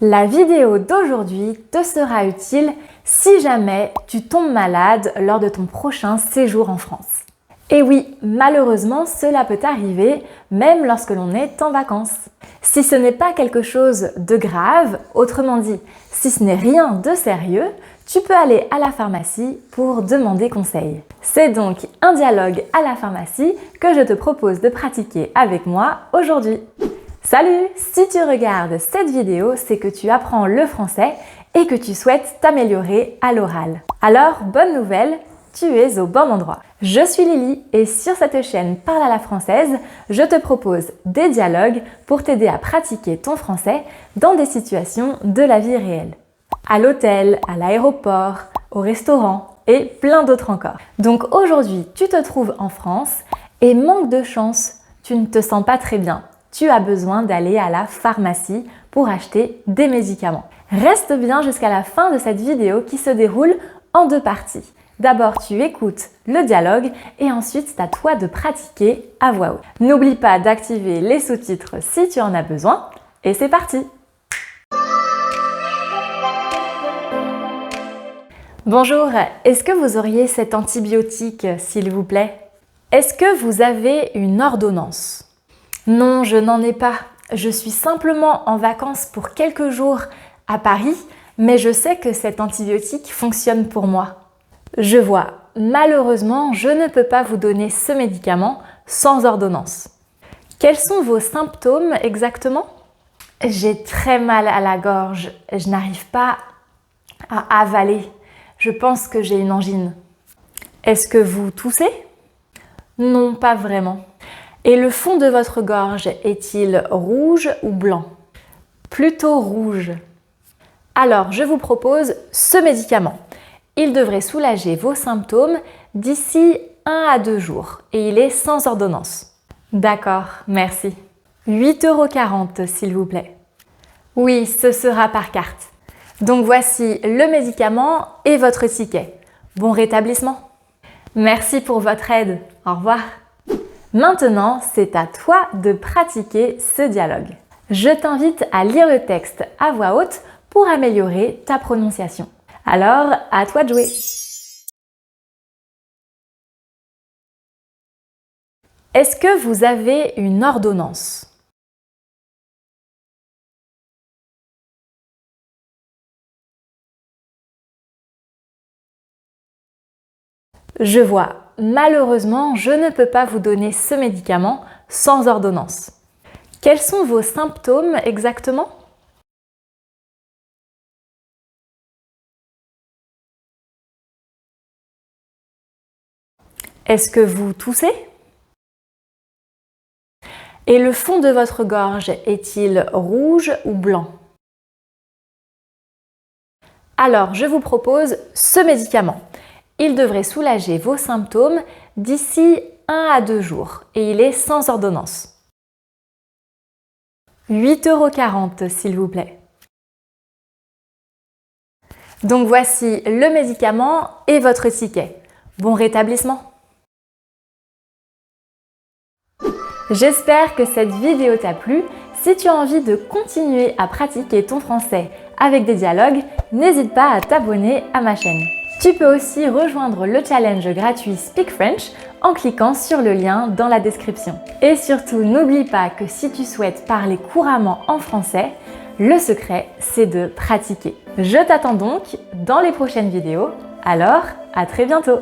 La vidéo d'aujourd'hui te sera utile si jamais tu tombes malade lors de ton prochain séjour en France. Et oui, malheureusement, cela peut arriver même lorsque l'on est en vacances. Si ce n'est pas quelque chose de grave, autrement dit, si ce n'est rien de sérieux, tu peux aller à la pharmacie pour demander conseil. C'est donc un dialogue à la pharmacie que je te propose de pratiquer avec moi aujourd'hui. Salut! Si tu regardes cette vidéo, c'est que tu apprends le français et que tu souhaites t'améliorer à l'oral. Alors, bonne nouvelle, tu es au bon endroit. Je suis Lily et sur cette chaîne Parle à la française, je te propose des dialogues pour t'aider à pratiquer ton français dans des situations de la vie réelle. À l'hôtel, à l'aéroport, au restaurant et plein d'autres encore. Donc aujourd'hui, tu te trouves en France et manque de chance, tu ne te sens pas très bien. Tu as besoin d'aller à la pharmacie pour acheter des médicaments. Reste bien jusqu'à la fin de cette vidéo qui se déroule en deux parties. D'abord, tu écoutes le dialogue et ensuite, c'est à toi de pratiquer à voix haute. N'oublie pas d'activer les sous-titres si tu en as besoin et c'est parti! Bonjour, est-ce que vous auriez cet antibiotique, s'il vous plaît? Est-ce que vous avez une ordonnance? Non, je n'en ai pas. Je suis simplement en vacances pour quelques jours à Paris, mais je sais que cet antibiotique fonctionne pour moi. Je vois. Malheureusement, je ne peux pas vous donner ce médicament sans ordonnance. Quels sont vos symptômes exactement? J'ai très mal à la gorge. Je n'arrive pas à avaler. Je pense que j'ai une angine. Est-ce que vous toussez? Non, pas vraiment. Et le fond de votre gorge est-il rouge ou blanc? Plutôt rouge. Alors, je vous propose ce médicament. Il devrait soulager vos symptômes d'ici 1 à 2 jours et il est sans ordonnance. D'accord, merci. 8,40 € s'il vous plaît. Oui, ce sera par carte. Donc voici le médicament et votre ticket. Bon rétablissement. Merci pour votre aide. Au revoir. Maintenant, c'est à toi de pratiquer ce dialogue. Je t'invite à lire le texte à voix haute pour améliorer ta prononciation. Alors, à toi de jouer. Est-ce que vous avez une ordonnance? Je vois. Malheureusement, je ne peux pas vous donner ce médicament sans ordonnance. Quels sont vos symptômes exactement? Est-ce que vous toussez? Et le fond de votre gorge est-il rouge ou blanc? Alors, je vous propose ce médicament. Il devrait soulager vos symptômes d'ici 1 à 2 jours et il est sans ordonnance. 8,40 € s'il vous plaît. Donc voici le médicament et votre ticket. Bon rétablissement. J'espère que cette vidéo t'a plu. Si tu as envie de continuer à pratiquer ton français avec des dialogues, n'hésite pas à t'abonner à ma chaîne. Tu peux aussi rejoindre le challenge gratuit Speak French en cliquant sur le lien dans la description. Et surtout, n'oublie pas que si tu souhaites parler couramment en français, le secret, c'est de pratiquer. Je t'attends donc dans les prochaines vidéos. Alors, à très bientôt!